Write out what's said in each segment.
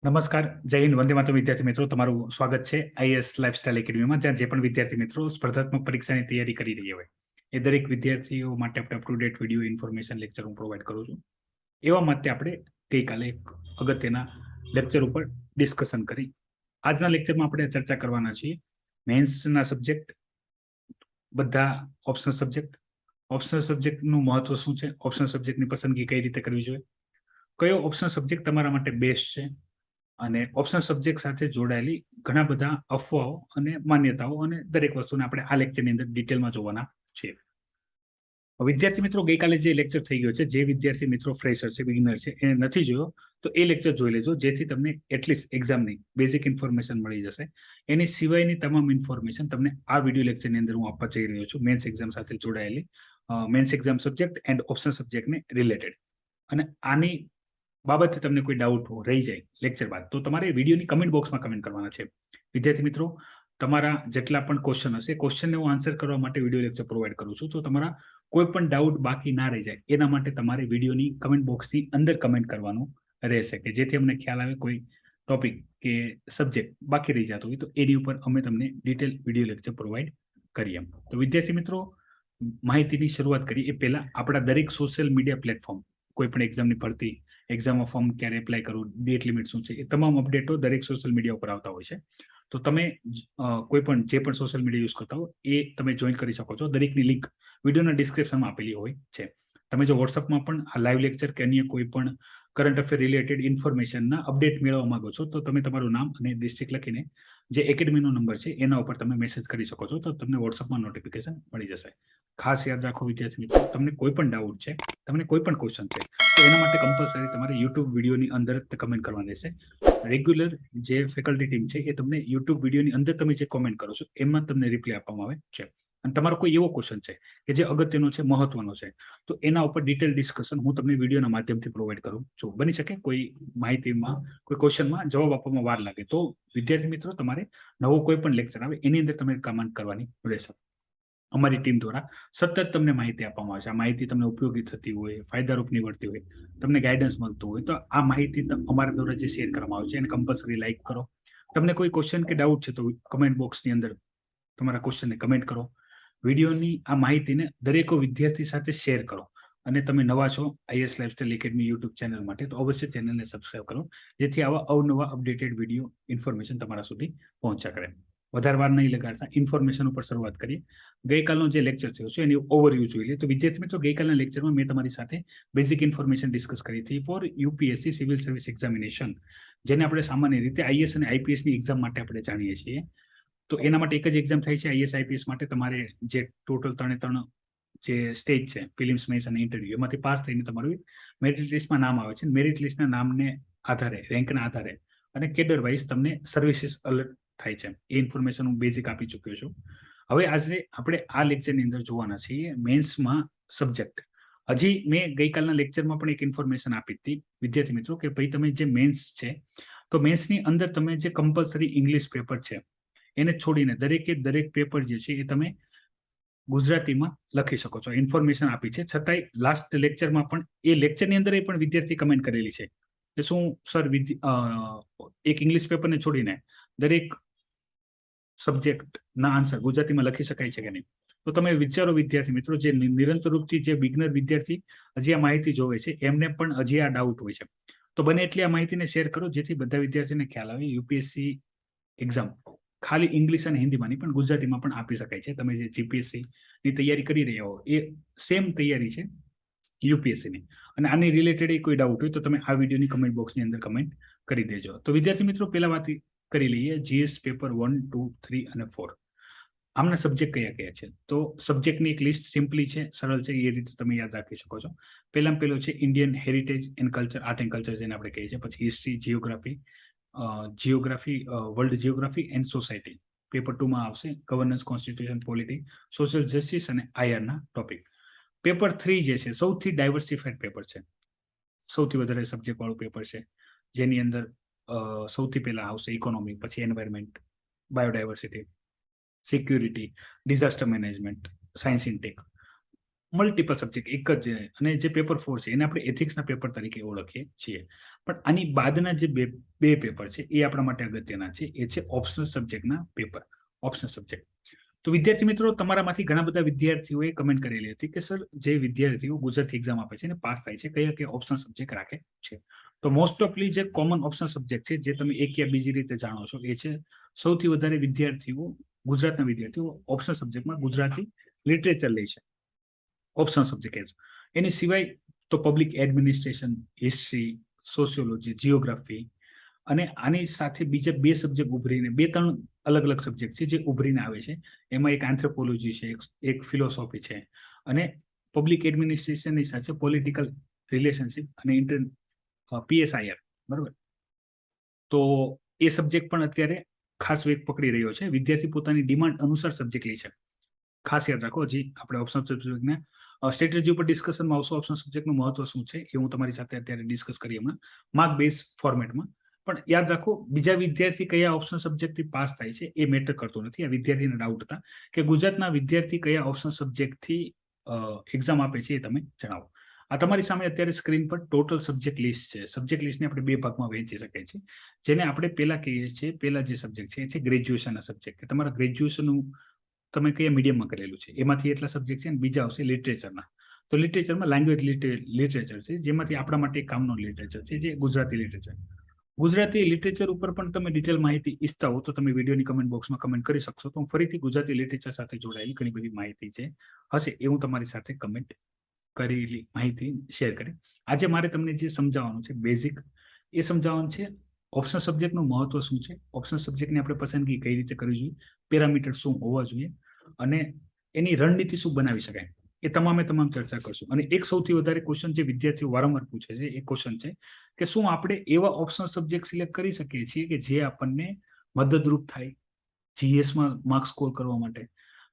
નમસ્કાર, જય હિન્દ, વંદે માતરમ વિદ્યાર્થી મિત્રો. તમારું સ્વાગત છે આઈએસ લાઇફસ્ટાઇલ એકેડમીમાં, જ્યાં જે પણ વિદ્યાર્થી મિત્રો સ્પર્ધાત્મક પરીક્ષાની તૈયારી કરી રહ્યા હોય એ દરેક વિદ્યાર્થીઓ માટે આપણે up to date video information lecture હું પ્રોવાઈડ કરું છું. એવા માટે આપણે ગઈકાલે એક અગત્યના લેક્ચર ઉપર ડિસ્કશન કરી. આજના લેક્ચરમાં આપણે ચર્ચા કરવાના છીએ મેન્સના સબ્જેક્ટ, બધા ઓપ્શનલ સબ્જેક્ટ, ઓપ્શનલ સબ્જેક્ટનું મહત્વ શું છે, ઓપ્શનલ સબ્જેક્ટની પસંદગી કઈ રીતે કરવી જોઈએ, કયો ઓપ્શનલ સબ્જેક્ટ તમારા માટે બેસ્ટ છે, અને ઓપ્શનલ સબ્જેક્ટ સાથે જોડાયેલી ઘણા બધા અફવાઓ અને માન્યતાઓ અને દરેક વસ્તુને આપણે આ લેક્ચરની અંદર ડિટેલમાં જોવાના છીએ. વિદ્યાર્થી મિત્રો, ગઈકાલે જે લેક્ચર થઈ ગયો છે, જે વિદ્યાર્થી મિત્રો ફ્રેશર છે, બિગિનર છે, એને નથી જોયો તો એ લેક્ચર જોઈ લેજો, જેથી તમને એટલીસ્ટ એક્ઝામની બેઝિક ઇન્ફોર્મેશન મળી જશે. એની સિવાયની તમામ ઇન્ફોર્મેશન તમને આ વિડીયો લેક્ચરની અંદર હું આપવા જઈ રહ્યો છું, મેન્સ એક્ઝામ સાથે જોડાયેલી mains exam subject and optional સબ્જેક્ટને રિલેટેડ. અને આની બાબતે તમને કોઈ ડાઉટ રહી જાય લેક્ચર બાદ તો તમારે વિડીયોની કમેન્ટ બોક્સમાં કમેન્ટ કરવાના છે. વિદ્યાર્થી મિત્રો, તમારા જેટલા પણ ક્વેશ્ચન હશે, ક્વેશ્ચનને હું આન્સર કરવા માટે વિડીયો લેક્ચર પ્રોવાઈડ કરું છું. તો તમારા કોઈ પણ ડાઉટ બાકી ના રહી જાય એના માટે તમારે વિડીયોની કમેન્ટ બોક્સની અંદર કમેન્ટ કરવાનું રહેશે, કે જેથી અમને ખ્યાલ આવે કોઈ ટોપિક કે સબ્જેક્ટ બાકી રહી જતો હોય તો એની ઉપર અમે તમને ડિટેલ વિડીયો લેક્ચર પ્રોવાઈડ કરીએ. તો વિદ્યાર્થી મિત્રો, માહિતીની શરૂઆત કરીએ એ પહેલા આપણા દરેક સોશિયલ મીડિયા પ્લેટફોર્મ, કોઈ પણ એક્ઝામની ભરતી, એક્ઝામમાં ફોર્મ ક્યારે એપ્લાય કરવું, ડેટ લિમિટ શું છે, એ તમામ અપડેટો દરેક સોશિયલ મીડિયા ઉપર આવતા હોય છે. તો તમે કોઈ પણ જે પણ સોશિયલ મીડિયા યુઝ કરતા હો એ તમે જોઈન કરી શકો છો. દરેકની લિંક વિડીયોના ડિસ્ક્રિપ્શનમાં આપેલી હોય છે. તમે જો વોટ્સઅપમાં પણ આ લાઈવ લેક્ચર કે અન્ય કોઈ પણ કરંટ અફેર રિલેટેડ ઇન્ફોર્મેશનના અપડેટ મેળવવા માંગો છો તો તમે તમારું નામ અને ડિસ્ટ્રિક્ટ લખીને જે એકેડમીનો નંબર છે એના ઉપર તમે મેસેજ કરી શકો છો, તો તમને વોટ્સઅપમાં નોટિફિકેશન મળી જશે. ખાસ યાદ રાખો વિદ્યાર્થી મિત્રો, તમને કોઈ પણ ડાઉટ છે, તમને કોઈ પણ ક્વેશ્ચન છે, તો એના માટે કમ્પલસરી તમારે યુટ્યુબ વિડીયોની અંદર કમેન્ટ કરવાની રહેશે. રેગ્યુલર જે ફેકલ્ટી ટીમ છે એ તમને યુટ્યુબ વિડીયોની અંદર તમે જે કોમેન્ટ કરો છો એમાં તમને રિપ્લાય આપવામાં આવે છે. અને તમારો કોઈ એવો ક્વેશ્ચન છે કે જે અગત્યનો છે, મહત્વનો છે, તો એના ઉપર ડિટેલ ડિસ્કશન હું તમને વિડીયોના માધ્યમથી પ્રોવાઈડ કરું છું. બની શકે કોઈ માહિતીમાં, કોઈ ક્વેશ્ચનમાં જવાબ આપવામાં વાર લાગે તો વિદ્યાર્થી મિત્રો, તમારે નવો કોઈ પણ લેક્ચર આવે એની અંદર તમે કમેન્ટ કરવાની રહેશે. અમારી ટીમ દ્વારા સતત તમને માહિતી આપવામાં આવે છે. આ માહિતી તમને ઉપયોગી થતી હોય, ફાયદારૂપ નીવડતી હોય, તમને ગાઈડન્સ મળતું હોય તો આ માહિતી અમારા દ્વારા જે શેર કરવામાં આવે છે એને કમ્પલસરી લાઈક કરો. તમને કોઈ ક્વેશ્ચન કે ડાઉટ છે તો કમેન્ટ બોક્સની અંદર તમારા ક્વેશ્ચનને કમેન્ટ કરો. વિડીયોની આ માહિતીને દરેક વિદ્યાર્થી સાથે શેર કરો. અને તમે નવા છો IAS lifestyle academy YouTube channel માટે તો અવશ્ય ચેનલને સબસ્ક્રાઇબ કરો, જેથી આવા અવનવા અપડેટેડ વિડીયો ઇન્ફોર્મેશન તમારા સુધી પહોંચ્યા કરે. વધારે વાર નહીં લગાડતા ઇન્ફોર્મેશન ઉપર શરૂઆત કરીએ. ગઈકાલનો જે લેક્ચર થયો છે એની ઓવરવ્યૂ જોઈ લઈએ. તો વિદ્યાર્થી મિત્રો, ગઈકાલના લેક્ચરમાં મેં તમારી સાથે બેઝિક ઇન્ફોર્મેશન ડિસ્કસ કરી હતી for UPSC civil service examination, જેને આપણે સામાન્ય રીતે આઈએસ અને આઈપીએસની એક્ઝામ માટે આપણે જાણીએ છીએ. તો એના માટે એક જ એક્ઝામ થાય છે આઈએસ આઈપીએસ માટે. તમારે જે ટોટલ 3 જે સ્ટેજ છે, પ્રિલિમ્સ, મેન્સ અને ઇન્ટરવ્યુ, એમાંથી પાસ થઈને તમારું મેરિટ લિસ્ટમાં નામ આવે છે. મેરિટ લિસ્ટના નામને આધારે, રેન્કના આધારે અને કેડર વાઇઝ તમને સર્વિસીસ અલર્ટ થાય છે. એ ઇન્ફોર્મેશન હું બેઝિક આપી ચૂક્યો છું. હવે આજે આપણે આ લેક્ચરની અંદર જોવાના છીએ મેન્સમાં સબ્જેક્ટ. હજી મેં ગઈકાલના લેક્ચરમાં પણ એક ઇન્ફોર્મેશન આપી હતી વિદ્યાર્થી મિત્રો, કે ભાઈ તમે જે મેન્સ છે તો મેન્સની અંદર તમે જે કમ્પલસરી ઇંગ્લિશ પેપર છે એને છોડીને દરેકે દરેક પેપર જે છે એ તમે ગુજરાતીમાં લખી શકો છો. ઇન્ફોર્મેશન આપી છે. છતાંય લાસ્ટ લેક્ચરમાં પણ એ લેક્ચરની અંદર પણ વિદ્યાર્થી કમેન્ટ કરેલી છે કે શું સર એક ઇંગ્લિશ પેપરને છોડીને દરેક સબ્જેક્ટના આન્સર ગુજરાતીમાં લખી શકાય છે કે નહીં? તો તમે વિચારો વિદ્યાર્થી મિત્રો, જે નિરંતર રૂપથી જે બિગનર વિદ્યાર્થી હજી આ માહિતી જોવે છે એમને પણ હજી આ ડાઉટ હોય છે. તો બને એટલી આ માહિતીને શેર કરો, જેથી બધા વિદ્યાર્થીને ખ્યાલ આવે યુપીએસસી એક્ઝામ ખાલી ઇંગ્લિશ અને હિન્દીમાં નહીં પણ ગુજરાતીમાં પણ આપી શકાય છે. તમે જે જીપીએસસી ની તૈયારી કરી રહ્યા હો એ સેમ તૈયારી છે યુપીએસસીની, અને આની રિલેટેડ કોઈ ડાઉટ હોય તો તમે આ વિડીયોની કમેન્ટ બોક્સની અંદર કમેન્ટ કરી દેજો. તો વિદ્યાર્થી મિત્રો, પહેલા વાત કરી લઈએ જીએસ પેપર 1, 2, 3 અને 4. આમના સબ્જેક્ટ કયા કયા છે? તો સબ્જેક્ટની એક લિસ્ટ સિમ્પલી છે, સરળ છે, એ રીતે તમે યાદ રાખી શકો છો. પહેલામાં પહેલો છે Indian heritage and culture, art and culture જેને આપણે કહીએ છીએ. પછી history, geography, world geography and society. Paper 2માં આવશે governance, constitution, polity, social justice અને આઈઆરના ટોપિક. પેપર 3 જે છે સૌથી ડાયવર્સિફાઈડ પેપર છે, સૌથી વધારે સબ્જેક્ટ વાળું પેપર છે, જેની અંદર સૌથી પહેલા આવશે ઇકોનોમી, પછી environment, biodiversity, security, disaster management, science intake. Multiple subject એક જ અને જે પેપર 4 છે એને આપણે એથિક્સના પેપર તરીકે ઓળખીએ છીએ. પણ આની બાદના જે બે પેપર છે એ આપણા માટે અગત્યના છે. એ છે ઓપ્શનલ સબ્જેક્ટના પેપર. Optional subject. તો વિદ્યાર્થી મિત્રો, તમારામાંથી ઘણા બધા વિદ્યાર્થીઓએ કમેન્ટ કરેલી હતી કે સર, જે વિદ્યાર્થીઓ ગુજરાતી એક્ઝામ આપે છે અને પાસ થાય છે, કયા કયા ઓપ્શનલ સબ્જેક્ટ રાખે છે? તો મોસ્ટ ઓફલી જે કોમન ઓપ્શનલ સબ્જેક્ટ છે, જે તમે એક યા બીજી રીતે જાણો છો, એ છે સૌથી વધારે વિદ્યાર્થીઓ, ગુજરાતના વિદ્યાર્થીઓ ઓપ્શનલ સબ્જેક્ટમાં ગુજરાતી લિટરેચર લે છે. Optional subject. એની સિવાય તો public administration, history, sociology, geography અને આની સાથે બીજા બે સબ્જેક્ટ ઉભરીને, બે ત્રણ અલગ અલગ સબ્જેક્ટ છે જે ઉભરીને આવે છે. એમાં એક આન્થ્રોપોલોજી છે, એક ફિલોસોફી છે, અને પબ્લિક એડમિનિસ્ટ્રેશનની સાથે પોલિટિકલ રિલેશનશિપ અને PSIR, બરાબર. તો એ સબ્જેક્ટ પણ અત્યારે ખાસ વેગ પકડી રહ્યો છે. વિદ્યાર્થી પોતાની ડિમાન્ડ અનુસાર સબ્જેક્ટ લે છે. ખાસ યાદ રાખો, હજી આપણે ઓપ્શનલ સબ્જેક્ટને સ્ટ્રેટેજી ઉપર ડિસ્કશનમાં આવશું. ઓપ્શનલ સબ્જેક્ટનું મહત્વ શું છે એ હું તમારી સાથે અત્યારે ડિસ્કસ કરીએ હમણાં માર્ક બેઝ ફોર્મેટમાં. પણ યાદ રાખો, બીજા વિદ્યાર્થી કયા ઓપ્શનલ સબ્જેક્ટથી પાસ થાય છે એ મેટર કરતો નથી. આ વિદ્યાર્થીને ડાઉટ હતા કે ગુજરાતના વિદ્યાર્થી કયા ઓપ્શનલ સબ્જેક્ટથી એક્ઝામ આપે છે એ તમે જણાવો. આ તમારી સામે અત્યારે સ્ક્રીન પર ટોટલ સબ્જેક્ટ લિસ્ટ છે. સબ્જેક્ટ લિસ્ટને આપણે બે ભાગમાં વહેંચી શકાય છે, જેને આપણે પહેલા કહીએ છીએ. પહેલા જે સબ્જેક્ટ છે એ છે ગ્રેજ્યુએશનના સબ્જેક્ટ, કે તમારા ગ્રેજ્યુએશનનું તમે કયા મીડિયમમાં કરેલું છે એમાંથી એટલા સબ્જેક્ટ છે. અને બીજા આવશે લિટરેચરના. તો લિટરેચરમાં લેંગ્વેજ લિટરેચર છે, જેમાંથી આપણા માટે કામનો લિટરેચર છે, જે ગુજરાતી લિટરેચર. ગુજરાતી લિટરેચર ઉપર પણ તમે ડિટેલ માહિતી ઈચ્છતા હો તો તમે વિડીયોની કમેન્ટ બોક્સમાં કમેન્ટ કરી શકશો. તો હું ફરીથી ગુજરાતી લિટરેચર સાથે જોડાયેલી ઘણી બધી માહિતી છે હશે એ હું તમારી સાથે કમેન્ટ કરેલી માહિતી શેર કરી. આજે મારે તમને જે સમજાવવાનું છે બેઝિક, એ સમજાવવાનું છે ઓપ્શનલ સબ્જેક્ટનું મહત્વ શું છે, ઓપ્શનલ સબ્જેક્ટની આપણે પસંદગી કઈ રીતે કરવી જોઈએ, પેરામીટર શું હોવા જોઈએ, અને એની રણનીતિ શું બનાવી શકાય, એ તમામ ચર્ચા કરશું. અને એક સૌથી વધારે ક્વેશ્ચન જે વિદ્યાર્થીઓ વારંવાર પૂછે છે એ ક્વેશ્ચન છે કે શું આપણે એવા ઓપ્શનલ સબ્જેક્ટ સિલેક્ટ કરી શકીએ છીએ કે જે આપણને મદદરૂપ થાય GS માં માર્ક્સ સ્કોર કરવા માટે.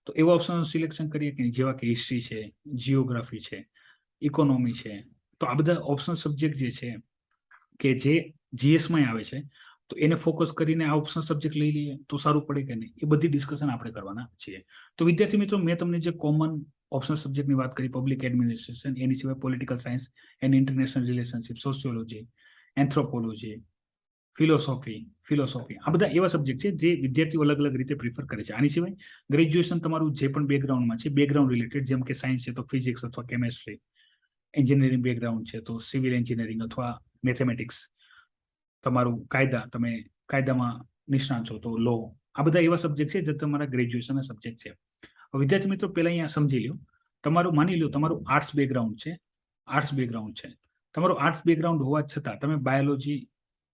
તો એવા ઓપ્શનનું સિલેક્શન કરીએ કે જેવા કે હિસ્ટ્રી છે, જીઓગ્રાફી છે, ઇકોનોમી છે. તો આ બધા ઓપ્શનલ સબ્જેક્ટ જે છે કે જે GS માં આવે છે, તો એને ફોકસ કરીને આ ઓપ્શનલ સબ્જેક્ટ લઈ લઈએ તો સારું પડે કે નહીં, એ બધી ડિસ્કશન આપણે કરવાના છીએ. તો વિદ્યાર્થી મિત્રો, મેં તમને જે કોમન ઓપ્શનલ સબ્જેક્ટની વાત કરી, પબ્લિક એડમિનિસ્ટ્રેશન, એની સિવાય political science and international relationship, sociology, anthropology, philosophy, આ બધા એવા સબ્જેક્ટ છે જે વિદ્યાર્થીઓ અલગ અલગ રીતે પ્રિફર કરે છે. આની સિવાય ગ્રેજ્યુએશન તમારું જે પણ બેકગ્રાઉન્ડમાં છે, બેકગ્રાઉન્ડ રિલેટેડ, જેમ કે સાયન્સ છે તો ફિઝિક્સ અથવા કેમેસ્ટ્રી, એન્જિનિયરિંગ બેકગ્રાઉન્ડ છે તો સિવિલ એન્જિનિયરિંગ અથવા મેથેમેટિક્સ, તમારું તમે કાયદામાં નિષ્ણાત છો તો લો, આ બધા એવા સબ્જેક્ટ છે જે તમારા ગ્રેજ્યુએશનના સબ્જેક્ટ છે. વિદ્યાર્થી મિત્રો, પહેલા અહીંયા સમજી લો, તમારું માની લો તમારું આર્ટ્સ બેકગ્રાઉન્ડ છે. તમારું આર્ટ્સ બેકગ્રાઉન્ડ હોવા છતાં તમે બાયોલોજી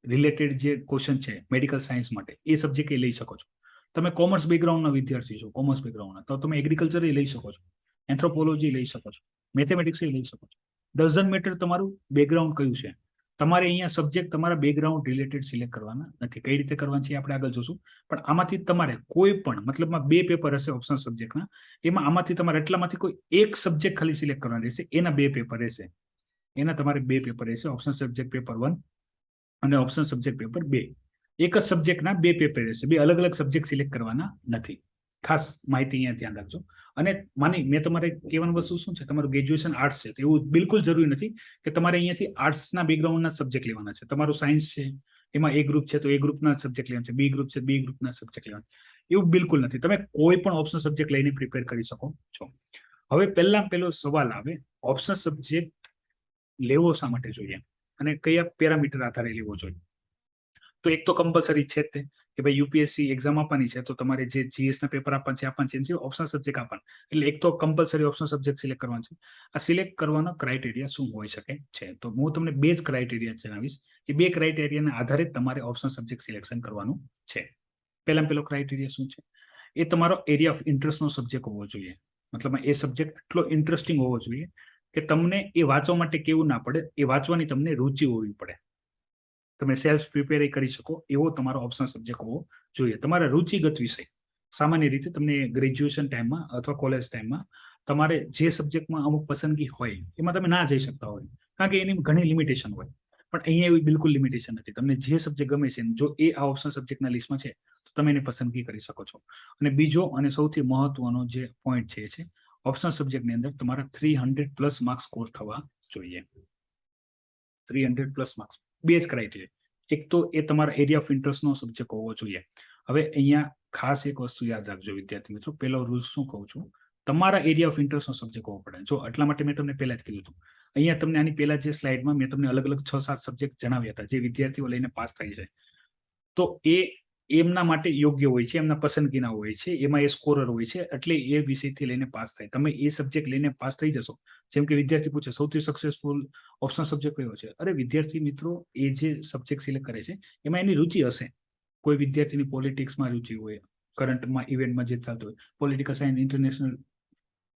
રિલેટેડ જે ક્વેશ્ચન છે મેડિકલ સાયન્સ માટે, એ સબ્જેક્ટ લઈ શકો છો. તમે કોમર્સ બેકગ્રાઉન્ડના વિદ્યાર્થી છો, કોમર્સ બેકગ્રાઉન્ડના, તો તમે એગ્રીકલ્ચર લઈ શકો છો, એન્થ્રોપોલોજી લઈ શકો છો, મેથેમેટિક્સ લઈ શકો છો. ડઝન્ટ મેટર તમારું બેકગ્રાઉન્ડ કયું છે. તમારે અહીંયા સબ્જેક્ટ તમારા બેકગ્રાઉન્ડ રિલેટેડ સિલેક્ટ કરવાના નથી. કઈ રીતે કરવાના છે આપણે આગળ જોશું. પણ આમાંથી તમારે કોઈ પણ, મતલબમાં બે પેપર હશે ઓપ્શનલ સબ્જેક્ટના, એમાં આમાંથી તમારે એટલામાંથી કોઈ એક સબ્જેક્ટ ખાલી સિલેક્ટ કરવાના રહેશે. એના બે પેપર રહેશે. તમારે બે પેપર રહેશે, ઓપ્શનલ સબ્જેક્ટ પેપર 1 અને ઓપ્શનલ સબ્જેક્ટ પેપર 2. એક જ સબ્જેક્ટના બે પેપર રહેશે. બે અલગ અલગ સબ્જેક્ટ સિલેક્ટ કરવાના નથી. ખાસ માહિતી અહીંયા ધ્યાન રાખજો. અને મેં તમારે કહેવાની વસ્તુ શું છે, તમારું ગ્રેજ્યુએશન આર્ટ્સ છે તો એવું બિલકુલ જરૂરી નથી કે તમારે અહીંયાથી આર્ટ્સના બેકગ્રાઉન્ડના સબ્જેક્ટ લેવાના છે. તમારું સાયન્સ છે, એમાં એ ગ્રુપ છે તો એ ગ્રુપના સબ્જેક્ટ લેવાના છે, બી ગ્રુપ છે બી ગ્રુપના સબ્જેક્ટ લેવાના, એવું બિલકુલ નથી. તમે કોઈ પણ ઓપ્શનલ સબ્જેક્ટ લઈને પ્રિપેર કરી શકો છો. હવે પહેલો સવાલ આવે, ઓપ્શનલ સબ્જેક્ટ લેવો શા માટે જોઈએ અને કયા પેરામીટર આધારે લેવો જોઈએ. તો એક તો કમ્પલસરી છે જ તે કે ભાઈ યુપીએસસી એક્ઝામ આપવાની છે તો તમારે જે GS ના પેપર આપવાના છે ઓપ્શનલ સબ્જેક્ટ આપવાના. એટલે એક તો કમ્પલસરી ઓપ્શનલ સબ્જેક્ટ સિલેક્ટ કરવાનો છે. આ સિલેક્ટ કરવાનો ક્રાઇટેરિયા શું હોઈ શકે છે, તો હું તમને બે જ ક્રાઇટેરિયા જણાવીશ. એ બે ક્રાઇટેરિયાના આધારે તમારે ઓપ્શનલ સબ્જેક્ટ સિલેક્શન કરવાનું છે. પહેલો ક્રાઇટેરિયા શું છે, એ તમારો એરિયા ઓફ ઇન્ટરેસ્ટનો સબ્જેક્ટ હોવો જોઈએ. મતલબ એ સબ્જેક્ટ એટલો ઇન્ટરેસ્ટિંગ હોવો જોઈએ કે તમને એ વાંચવા માટે કેવું ના પડે, એ વાંચવાની તમને રુચિ હોવી પડે, તમે સેલ્ફ પ્રિપેર કરી શકો એવો તમારો ઓપ્શનલ સબ્જેક્ટ હોવો જોઈએ. તમારા રુચિગત વિષય, સામાન્ય રીતે તમને ગ્રેજ્યુએશન ટાઈમમાં અથવા કોલેજ ટાઈમમાં તમારે જે સબ્જેક્ટમાં અમુક પસંદગી હોય એમાં તમે ના જઈ શકતા હોય, કારણ કે એની ઘણી લિમિટેશન હોય. પણ અહીંયા એવી બિલકુલ લિમિટેશન નથી. તમને જે સબ્જેક્ટ ગમે છે, જો એ આ ઓપ્શનલ સબ્જેક્ટના લિસ્ટમાં છે તો તમે એની પસંદગી કરી શકો છો. અને બીજો અને સૌથી મહત્વનો જે પોઈન્ટ છે ઓપ્શનલ સબ્જેક્ટની અંદર તમારા 300+ માર્ક્સ સ્કોર થવા જોઈએ. 300+ માર્ક્સ. બે જ ક્રાઇટેરિયા. એક તો એ તમારા એરિયા ઓફ ઇન્ટરેસ્ટનો સબ્જેક્ટ હોવો જોઈએ. હવે અહીંયા ખાસ એક વસ્તુ યાદ રાખજો વિદ્યાર્થી મિત્રો, પેલો રૂલ શું કહું છું, તમારા એરિયા ઓફ ઇન્ટરેસ્ટનો સબ્જેક્ટ હોવો પડે. જો એટલા માટે મેં તમને પહેલા જ કીધું હતું. અહીંયા તમને આની પહેલા જે સ્લાઇડમાં મેં તમને અલગ અલગ 6-7 સબ્જેક્ટ જણાવ્યા હતા જે વિદ્યાર્થીઓ લઈને પાસ થાય છે. તો એ એમના માટે યોગ્ય હોય છે, એમના પસંદગીના હોય છે, એમાં એ સ્કોરર હોય છે, એટલે એ વિષયથી લઈને પાસ થાય. તમે એ સબ્જેક્ટ લઈને પાસ થઈ જશો. જેમ કે વિદ્યાર્થી પૂછે સૌથી સક્સેસફુલ ઓપ્શનલ સબ્જેક્ટ કયો છે? અરે વિદ્યાર્થી મિત્રો, એ જે સબ્જેક્ટ સિલેક્ટ કરે છે એમાં એની રુચિ હશે. કોઈ વિદ્યાર્થીની પોલિટિક્સમાં રુચિ હોય, કરંટમાં ઇવેન્ટમાં જે ચાલતું હોય, પોલિટિકલ સાયન્સ ઇન્ટરનેશનલ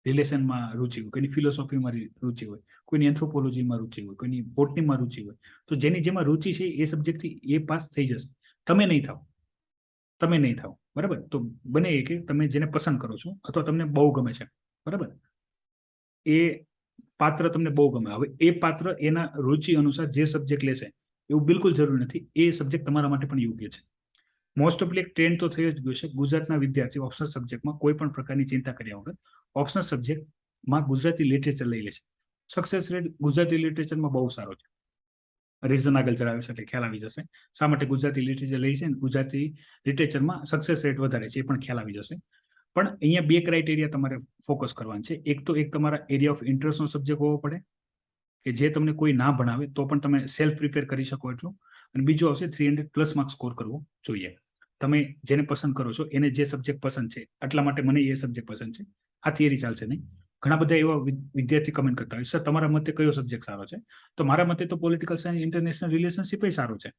રિલેશનમાં રુચિ હોય, કોઈની ફિલોસોફીમાં રુચિ હોય, કોઈની એન્થ્રોપોલોજીમાં રુચિ હોય, કોઈની બોટનીમાં રુચિ હોય. તો જેની જેમાં રુચિ છે એ સબ્જેક્ટથી એ પાસ થઈ જશે. તમે નહીં થાવ. બરાબર? તો બને એ કે તમે જેને પસંદ કરો છો અથવા તમને બહુ ગમે છે, બરાબર, એ પાત્ર તમને બહુ ગમે. હવે એ પાત્ર એના રુચિ અનુસાર જે સબ્જેક્ટ લેશે એવું બિલકુલ જરૂરી નથી એ સબ્જેક્ટ તમારા માટે પણ યોગ્ય છે. મોસ્ટ ઓફલી એક ટ્રેન્ડ તો થઈ જ ગયો છે. ગુજરાતના વિદ્યાર્થી ઓપ્શનલ સબ્જેક્ટમાં કોઈ પણ પ્રકારની ચિંતા કર્યા વગર ઓપ્શનલ સબ્જેક્ટમાં ગુજરાતી લિટરેચર લઈ લે છે. સક્સેસ રેટ ગુજરાતી લિટરેચરમાં બહુ સારો છે. રીઝન આગળ ચલાવીશ એટલે ખ્યાલ આવી જશે શા માટે ગુજરાતી લિટરેચર લઈ છે. ગુજરાતી લિટરેચરમાં સક્સેસ રેટ વધારે છે એ પણ ખ્યાલ આવી જશે. પણ અહીંયા બે ક્રાઇટેરિયા તમારે ફોકસ કરવાના છે. એક તો એક તમારા એરિયા ઓફ ઇન્ટરેસ્ટનો સબ્જેક્ટ હોવો પડે કે જે તમને કોઈ ના ભણાવે તો પણ તમે સેલ્ફ પ્રિપેર કરી શકો એટલું. અને બીજું આવશે 300+ માર્ક્સ સ્કોર કરવો જોઈએ. તમે જેને પસંદ કરો છો એને જે સબ્જેક્ટ પસંદ છે એટલા માટે મને એ સબ્જેક્ટ પસંદ છે, આ થિયરી ચાલશે નહીં. ઘણા બધા એવા વિદ્યાર્થી કમેન્ટ કરતા હોય, સર તમારા મતે કયો સબ્જેક્ટ સારો છે? તો મારા મતે તો પોલિટિકલ સાયન્સ ઇન્ટરનેશનલ રિલેશનશિપ સારો છે.